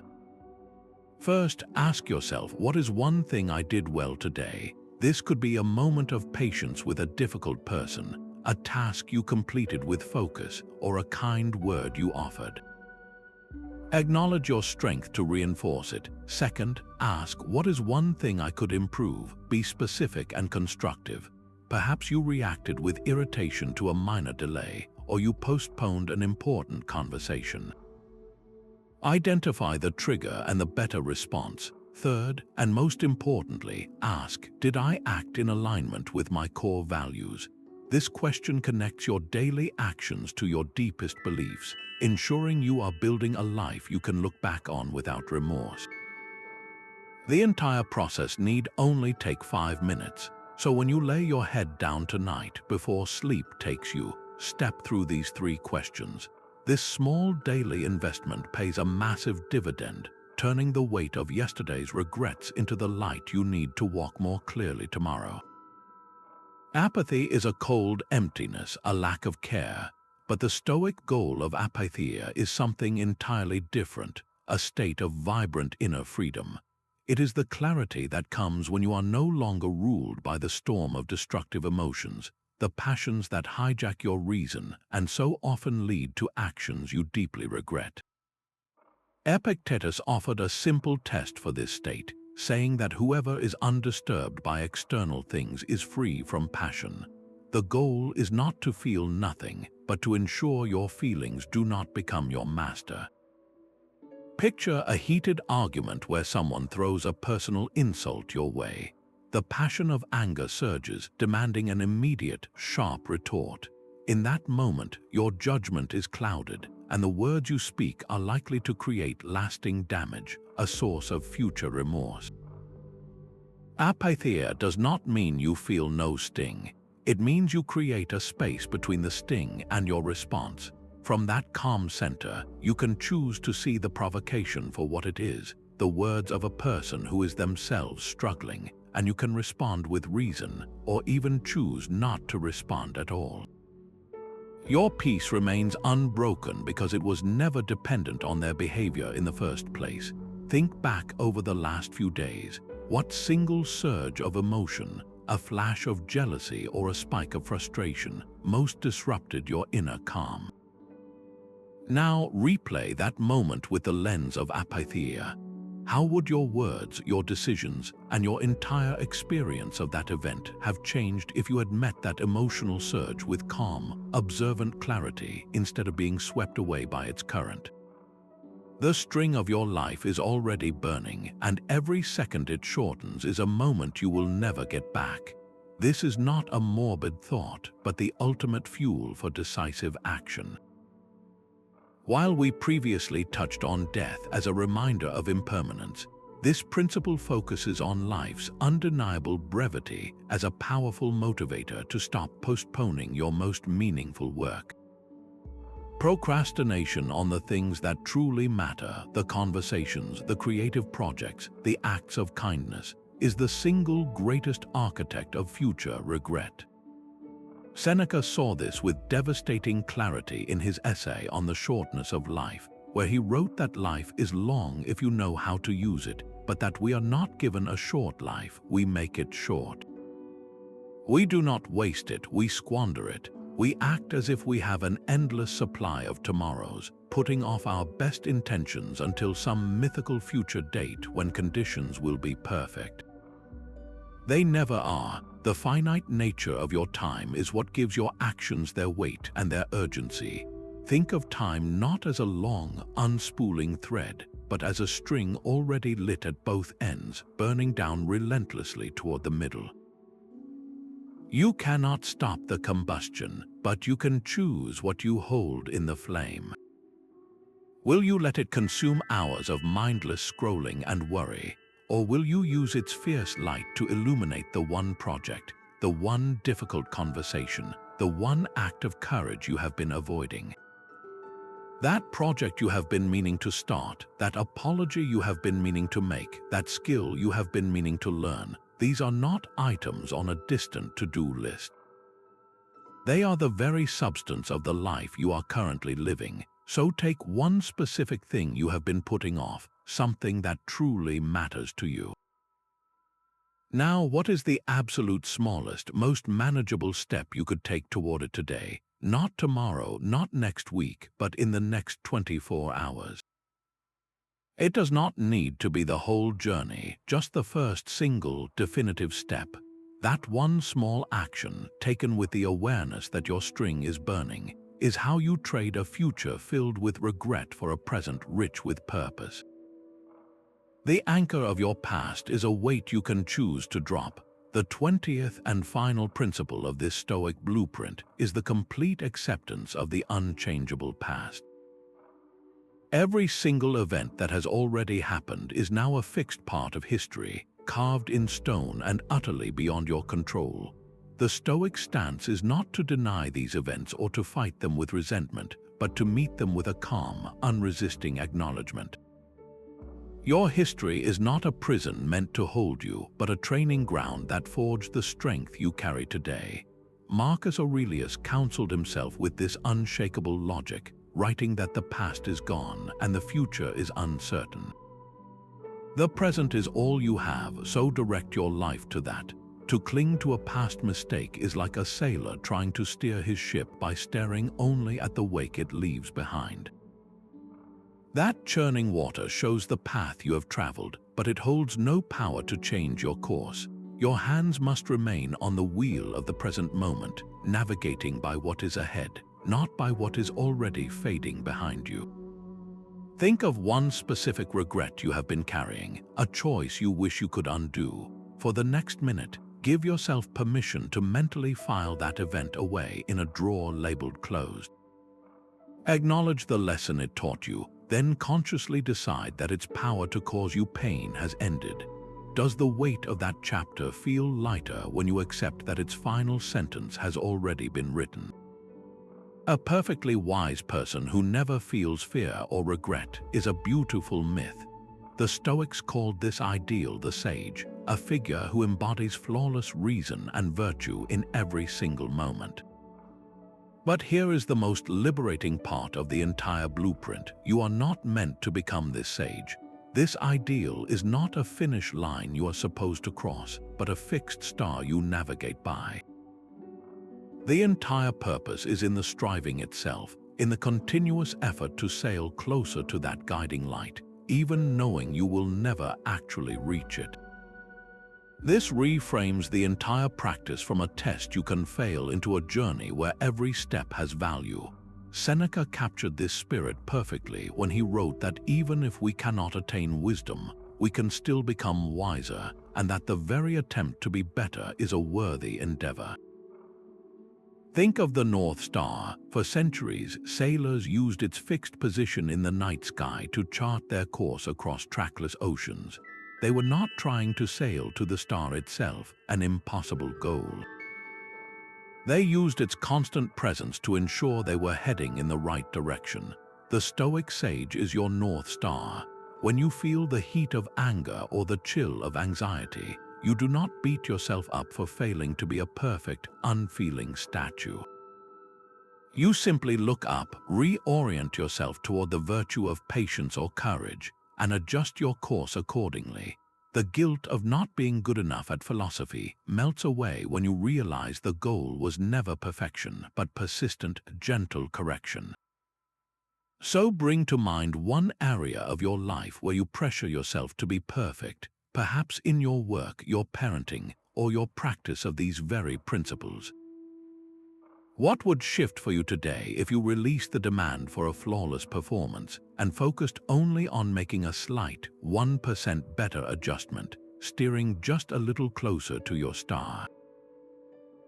First, ask yourself, what is one thing I did well today? This could be a moment of patience with a difficult person, a task you completed with focus, or a kind word you offered. Acknowledge your strength to reinforce it. Second, ask, what is one thing I could improve? Be specific and constructive. Perhaps you reacted with irritation to a minor delay, or you postponed an important conversation. Identify the trigger and the better response. Third, and most importantly, ask, did I act in alignment with my core values? This question connects your daily actions to your deepest beliefs, ensuring you are building a life you can look back on without remorse. The entire process need only take 5 minutes, so when you lay your head down tonight before sleep takes you, step through these 3 questions. This small daily investment pays a massive dividend, turning the weight of yesterday's regrets into the light you need to walk more clearly tomorrow. Apathy is a cold emptiness, a lack of care, but the Stoic goal of Apatheia is something entirely different, a state of vibrant inner freedom. It is the clarity that comes when you are no longer ruled by the storm of destructive emotions, the passions that hijack your reason and so often lead to actions you deeply regret. Epictetus offered a simple test for this state, saying that whoever is undisturbed by external things is free from passion. The goal is not to feel nothing, but to ensure your feelings do not become your master. Picture a heated argument where someone throws a personal insult your way. The passion of anger surges, demanding an immediate, sharp retort. In that moment, your judgment is clouded, and the words you speak are likely to create lasting damage, a source of future remorse. Apatheia does not mean you feel no sting. It means you create a space between the sting and your response. From that calm center, you can choose to see the provocation for what it is, the words of a person who is themselves struggling, and you can respond with reason, or even choose not to respond at all. Your peace remains unbroken because it was never dependent on their behavior in the first place. Think back over the last few days. What single surge of emotion, a flash of jealousy or a spike of frustration, most disrupted your inner calm? Now replay that moment with the lens of Apatheia. How would your words, your decisions, and your entire experience of that event have changed if you had met that emotional surge with calm, observant clarity instead of being swept away by its current? The string of your life is already burning, and every second it shortens is a moment you will never get back. This is not a morbid thought, but the ultimate fuel for decisive action. While we previously touched on death as a reminder of impermanence, this principle focuses on life's undeniable brevity as a powerful motivator to stop postponing your most meaningful work. Procrastination on the things that truly matter, the conversations, the creative projects, the acts of kindness, is the single greatest architect of future regret. Seneca saw this with devastating clarity in his essay on the shortness of life, where he wrote that life is long if you know how to use it, but that we are not given a short life, we make it short. We do not waste it, we squander it. We act as if we have an endless supply of tomorrows, putting off our best intentions until some mythical future date when conditions will be perfect. They never are. The finite nature of your time is what gives your actions their weight and their urgency. Think of time not as a long, unspooling thread, but as a string already lit at both ends, burning down relentlessly toward the middle. You cannot stop the combustion, but you can choose what you hold in the flame. Will you let it consume hours of mindless scrolling and worry? Or will you use its fierce light to illuminate the one project, the one difficult conversation, the one act of courage you have been avoiding? That project you have been meaning to start, that apology you have been meaning to make, that skill you have been meaning to learn, these are not items on a distant to-do list. They are the very substance of the life you are currently living. So take one specific thing you have been putting off, something that truly matters to you. Now, what is the absolute smallest, most manageable step you could take toward it today? Not tomorrow, not next week, but in the next 24 hours. It does not need to be the whole journey, just the first single, definitive step. That one small action, taken with the awareness that your string is burning, is how you trade a future filled with regret for a present rich with purpose. The anchor of your past is a weight you can choose to drop. The 20th and final principle of this Stoic blueprint is the complete acceptance of the unchangeable past. Every single event that has already happened is now a fixed part of history, carved in stone and utterly beyond your control. The Stoic stance is not to deny these events or to fight them with resentment, but to meet them with a calm, unresisting acknowledgement. Your history is not a prison meant to hold you, but a training ground that forged the strength you carry today. Marcus Aurelius counseled himself with this unshakable logic, writing that the past is gone and the future is uncertain. The present is all you have, so direct your life to that. To cling to a past mistake is like a sailor trying to steer his ship by staring only at the wake it leaves behind. That churning water shows the path you have traveled, but it holds no power to change your course. Your hands must remain on the wheel of the present moment, navigating by what is ahead, not by what is already fading behind you. Think of one specific regret you have been carrying, a choice you wish you could undo. For the next minute, give yourself permission to mentally file that event away in a drawer labeled closed. Acknowledge the lesson it taught you, then consciously decide that its power to cause you pain has ended. Does the weight of that chapter feel lighter when you accept that its final sentence has already been written? A perfectly wise person who never feels fear or regret is a beautiful myth. The Stoics called this ideal the sage, a figure who embodies flawless reason and virtue in every single moment. But here is the most liberating part of the entire blueprint. You are not meant to become this sage. This ideal is not a finish line you are supposed to cross, but a fixed star you navigate by. The entire purpose is in the striving itself, in the continuous effort to sail closer to that guiding light, even knowing you will never actually reach it. This reframes the entire practice from a test you can fail into a journey where every step has value. Seneca captured this spirit perfectly when he wrote that even if we cannot attain wisdom, we can still become wiser, and that the very attempt to be better is a worthy endeavor. Think of the North Star. For centuries, sailors used its fixed position in the night sky to chart their course across trackless oceans. They were not trying to sail to the star itself, an impossible goal. They used its constant presence to ensure they were heading in the right direction. The Stoic sage is your North Star. When you feel the heat of anger or the chill of anxiety, you do not beat yourself up for failing to be a perfect, unfeeling statue. You simply look up, reorient yourself toward the virtue of patience or courage, and adjust your course accordingly. The guilt of not being good enough at philosophy melts away when you realize the goal was never perfection, but persistent, gentle correction. So bring to mind one area of your life where you pressure yourself to be perfect, perhaps in your work, your parenting, or your practice of these very principles. What would shift for you today if you released the demand for a flawless performance and focused only on making a slight 1% better adjustment, steering just a little closer to your star?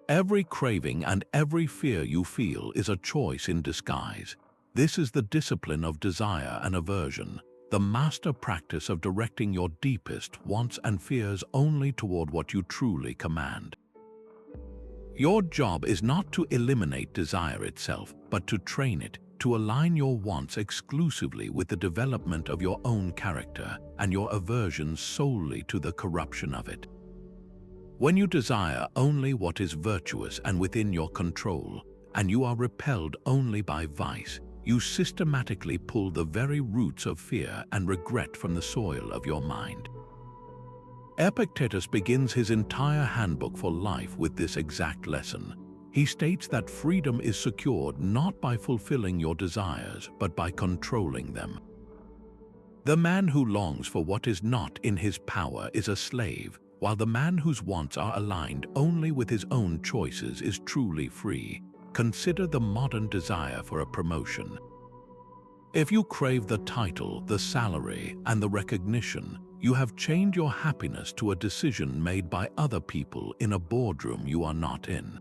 Every craving and every fear you feel is a choice in disguise. This is the discipline of desire and aversion, the master practice of directing your deepest wants and fears only toward what you truly command. Your job is not to eliminate desire itself, but to train it, to align your wants exclusively with the development of your own character and your aversions solely to the corruption of it. When you desire only what is virtuous and within your control, and you are repelled only by vice, you systematically pull the very roots of fear and regret from the soil of your mind. Epictetus begins his entire handbook for life with this exact lesson. He states that freedom is secured not by fulfilling your desires, but by controlling them. The man who longs for what is not in his power is a slave, while the man whose wants are aligned only with his own choices is truly free. Consider the modern desire for a promotion. If you crave the title, the salary, and the recognition, you have chained your happiness to a decision made by other people in a boardroom you are not in.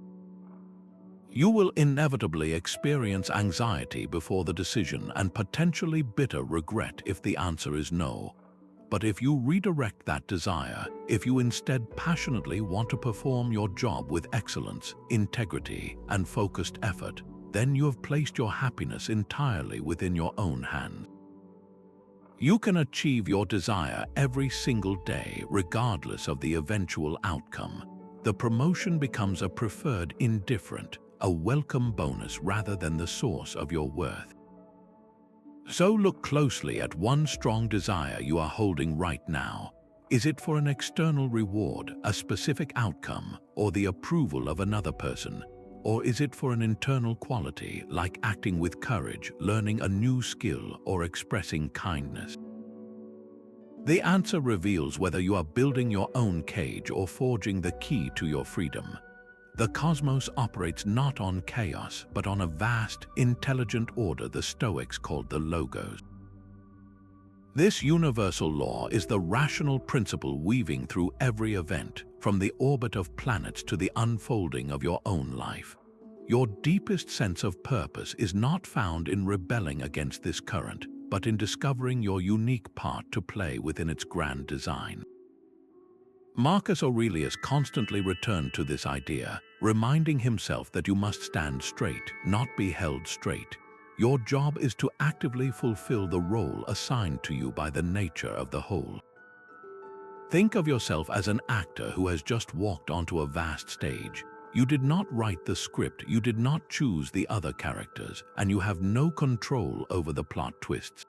You will inevitably experience anxiety before the decision and potentially bitter regret if the answer is no. But if you redirect that desire, if you instead passionately want to perform your job with excellence, integrity, and focused effort, then you have placed your happiness entirely within your own hands. You can achieve your desire every single day, regardless of the eventual outcome. The promotion becomes a preferred indifferent, a welcome bonus rather than the source of your worth. So look closely at one strong desire you are holding right now. Is it for an external reward, a specific outcome, or the approval of another person? Or is it for an internal quality, like acting with courage, learning a new skill, or expressing kindness? The answer reveals whether you are building your own cage or forging the key to your freedom. The cosmos operates not on chaos, but on a vast, intelligent order the Stoics called the Logos. This universal law is the rational principle weaving through every event, from the orbit of planets to the unfolding of your own life. Your deepest sense of purpose is not found in rebelling against this current, but in discovering your unique part to play within its grand design. Marcus Aurelius constantly returned to this idea, reminding himself that you must stand straight, not be held straight. Your job is to actively fulfill the role assigned to you by the nature of the whole. Think of yourself as an actor who has just walked onto a vast stage. You did not write the script, you did not choose the other characters, and you have no control over the plot twists.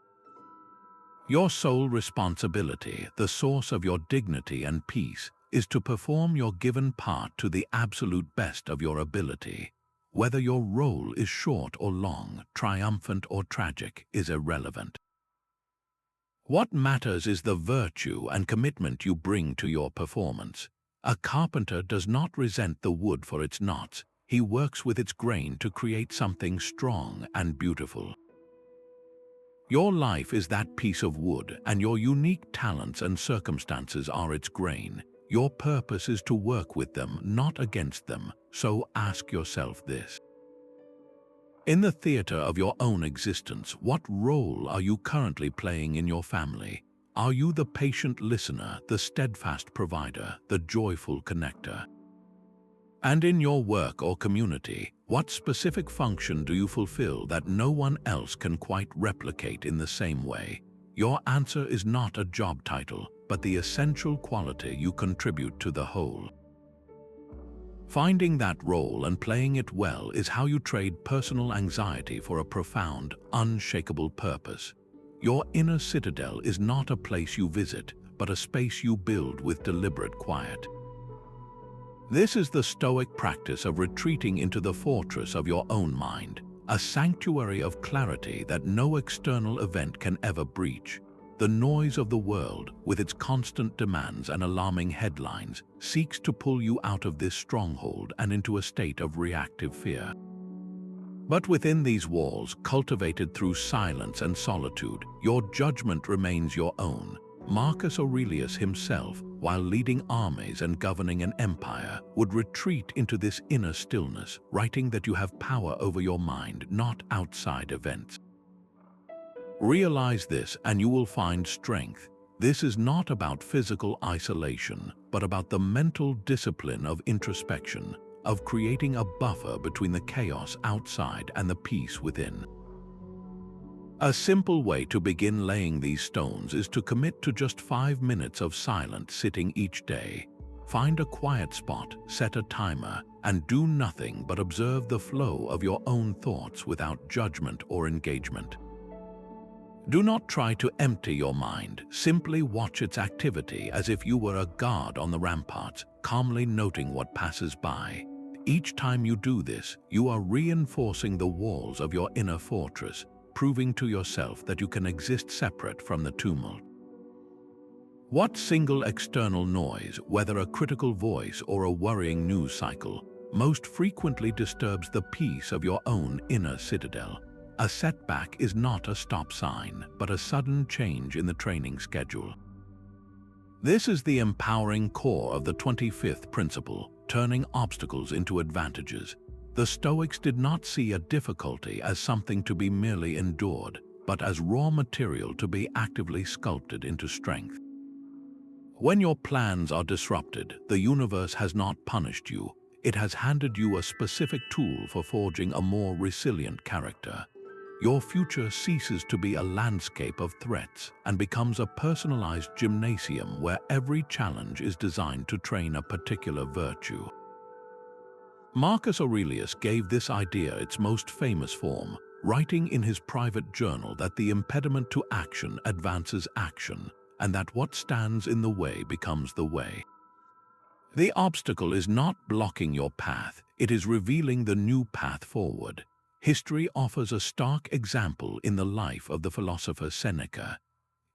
Your sole responsibility, the source of your dignity and peace, is to perform your given part to the absolute best of your ability. Whether your role is short or long, triumphant or tragic, is irrelevant. What matters is the virtue and commitment you bring to your performance. A carpenter does not resent the wood for its knots. He works with its grain to create something strong and beautiful. Your life is that piece of wood, and your unique talents and circumstances are its grain. Your purpose is to work with them, not against them. So ask yourself this. In the theater of your own existence, what role are you currently playing in your family? Are you the patient listener, the steadfast provider, the joyful connector? And in your work or community, what specific function do you fulfill that no one else can quite replicate in the same way? Your answer is not a job title, but the essential quality you contribute to the whole. Finding that role and playing it well is how you trade personal anxiety for a profound, unshakable purpose. Your inner citadel is not a place you visit, but a space you build with deliberate quiet. This is the Stoic practice of retreating into the fortress of your own mind, a sanctuary of clarity that no external event can ever breach. The noise of the world, with its constant demands and alarming headlines, seeks to pull you out of this stronghold and into a state of reactive fear. But within these walls, cultivated through silence and solitude, your judgment remains your own. Marcus Aurelius himself, while leading armies and governing an empire, would retreat into this inner stillness, writing that you have power over your mind, not outside events. Realize this and you will find strength. This is not about physical isolation, but about the mental discipline of introspection, of creating a buffer between the chaos outside and the peace within. A simple way to begin laying these stones is to commit to just 5 minutes of silent sitting each day. Find a quiet spot, set a timer, and do nothing but observe the flow of your own thoughts without judgment or engagement. Do not try to empty your mind, simply watch its activity as if you were a guard on the ramparts, calmly noting what passes by. Each time you do this, you are reinforcing the walls of your inner fortress, proving to yourself that you can exist separate from the tumult. What single external noise, whether a critical voice or a worrying news cycle, most frequently disturbs the peace of your own inner citadel? A setback is not a stop sign, but a sudden change in the training schedule. This is the empowering core of the 25th principle, turning obstacles into advantages. The Stoics did not see a difficulty as something to be merely endured, but as raw material to be actively sculpted into strength. When your plans are disrupted, the universe has not punished you. It has handed you a specific tool for forging a more resilient character. Your future ceases to be a landscape of threats and becomes a personalized gymnasium where every challenge is designed to train a particular virtue. Marcus Aurelius gave this idea its most famous form, writing in his private journal that the impediment to action advances action, and that what stands in the way becomes the way. The obstacle is not blocking your path, it is revealing the new path forward. History offers a stark example in the life of the philosopher Seneca.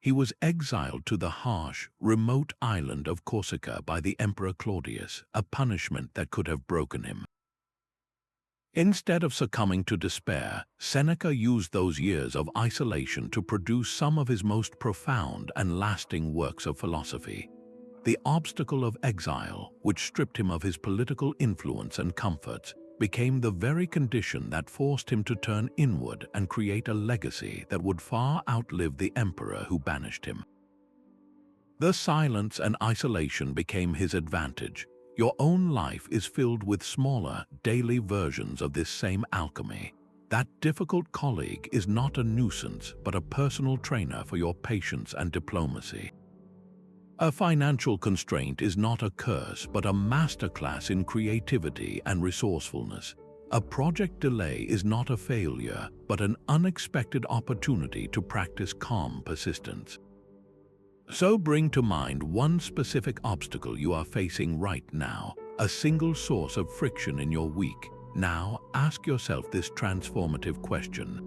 He was exiled to the harsh, remote island of Corsica by the Emperor Claudius, a punishment that could have broken him. Instead of succumbing to despair, Seneca used those years of isolation to produce some of his most profound and lasting works of philosophy. The obstacle of exile, which stripped him of his political influence and comforts, became the very condition that forced him to turn inward and create a legacy that would far outlive the emperor who banished him. The silence and isolation became his advantage. Your own life is filled with smaller, daily versions of this same alchemy. That difficult colleague is not a nuisance, but a personal trainer for your patience and diplomacy. A financial constraint is not a curse, but a masterclass in creativity and resourcefulness. A project delay is not a failure, but an unexpected opportunity to practice calm persistence. So bring to mind one specific obstacle you are facing right now, a single source of friction in your week. Now ask yourself this transformative question.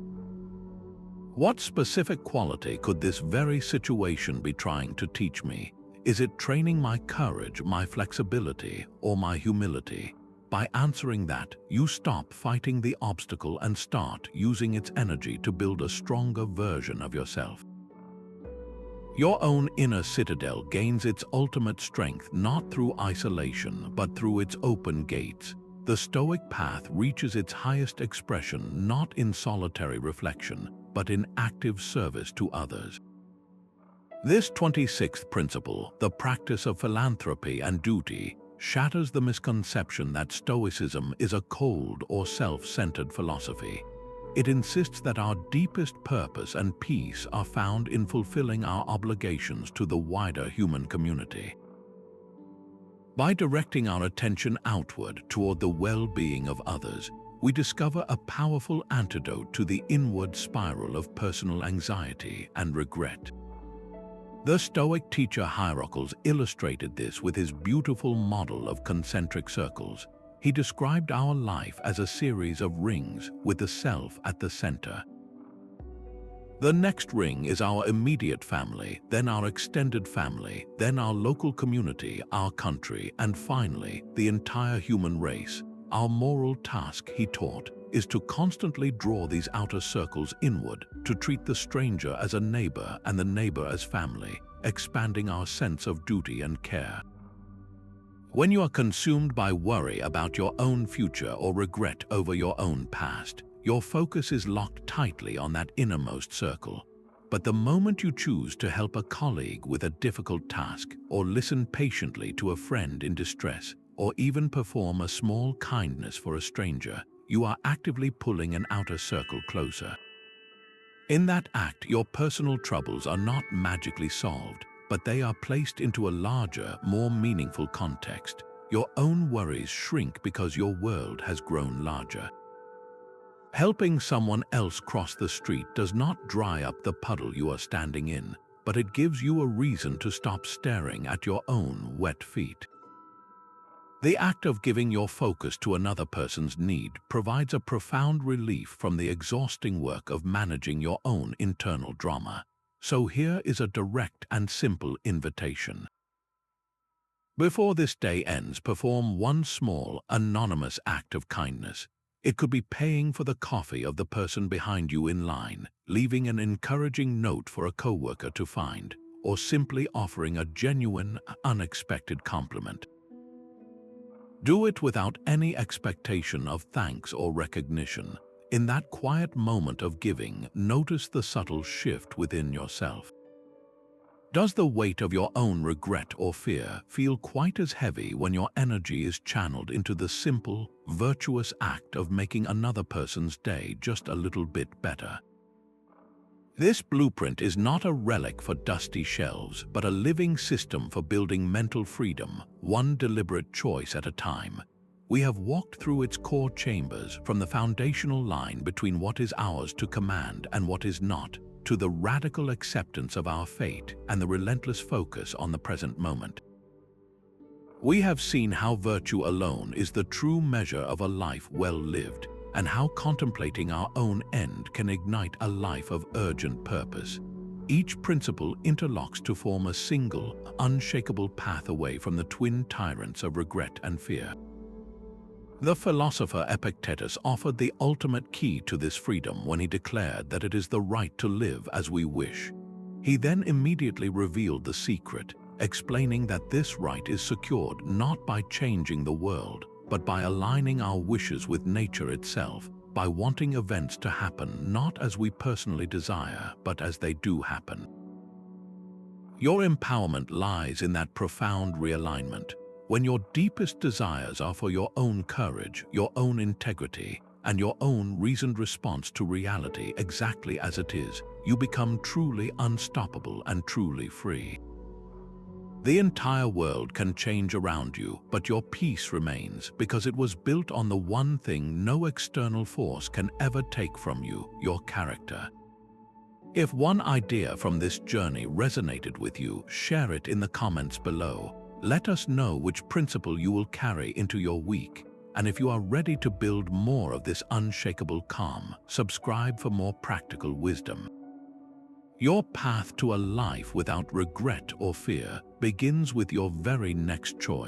What specific quality could this very situation be trying to teach me? Is it training my courage, my flexibility, or my humility? By answering that, you stop fighting the obstacle and start using its energy to build a stronger version of yourself. Your own inner citadel gains its ultimate strength not through isolation, but through its open gates. The Stoic path reaches its highest expression not in solitary reflection, but in active service to others. This 26th principle, the practice of philanthropy and duty, shatters the misconception that Stoicism is a cold or self-centered philosophy. It insists that our deepest purpose and peace are found in fulfilling our obligations to the wider human community. By directing our attention outward toward the well-being of others, we discover a powerful antidote to the inward spiral of personal anxiety and regret. The Stoic teacher Hierocles illustrated this with his beautiful model of concentric circles. He described our life as a series of rings with the self at the center. The next ring is our immediate family, then our extended family, then our local community, our country, and finally, the entire human race. Our moral task, he taught, is to constantly draw these outer circles inward, to treat the stranger as a neighbor and the neighbor as family, expanding our sense of duty and care. When you are consumed by worry about your own future or regret over your own past, your focus is locked tightly on that innermost circle. But the moment you choose to help a colleague with a difficult task, or listen patiently to a friend in distress, or even perform a small kindness for a stranger, you are actively pulling an outer circle closer. In that act, your personal troubles are not magically solved, but they are placed into a larger, more meaningful context. Your own worries shrink because your world has grown larger. Helping someone else cross the street does not dry up the puddle you are standing in, but it gives you a reason to stop staring at your own wet feet. The act of giving your focus to another person's need provides a profound relief from the exhausting work of managing your own internal drama. So here is a direct and simple invitation. Before this day ends, perform one small, anonymous act of kindness. It could be paying for the coffee of the person behind you in line, leaving an encouraging note for a coworker to find, or simply offering a genuine, unexpected compliment. Do it without any expectation of thanks or recognition. In that quiet moment of giving, notice the subtle shift within yourself. Does the weight of your own regret or fear feel quite as heavy when your energy is channeled into the simple, virtuous act of making another person's day just a little bit better? This blueprint is not a relic for dusty shelves, but a living system for building mental freedom, one deliberate choice at a time. We have walked through its core chambers, from the foundational line between what is ours to command and what is not, to the radical acceptance of our fate and the relentless focus on the present moment. We have seen how virtue alone is the true measure of a life well lived, and how contemplating our own end can ignite a life of urgent purpose. Each principle interlocks to form a single, unshakable path away from the twin tyrants of regret and fear. The philosopher Epictetus offered the ultimate key to this freedom when he declared that it is the right to live as we wish. He then immediately revealed the secret, explaining that this right is secured not by changing the world, but by aligning our wishes with nature itself, by wanting events to happen not as we personally desire, but as they do happen. Your empowerment lies in that profound realignment, when your deepest desires are for your own courage, your own integrity, and your own reasoned response to reality exactly as it is. You become truly unstoppable and truly free. The entire world can change around you, but your peace remains because it was built on the one thing no external force can ever take from you: your character. If one idea from this journey resonated with you, share it in the comments below. Let us know which principle you will carry into your week. And if you are ready to build more of this unshakable calm, subscribe for more practical wisdom. Your path to a life without regret or fear begins with your very next choice.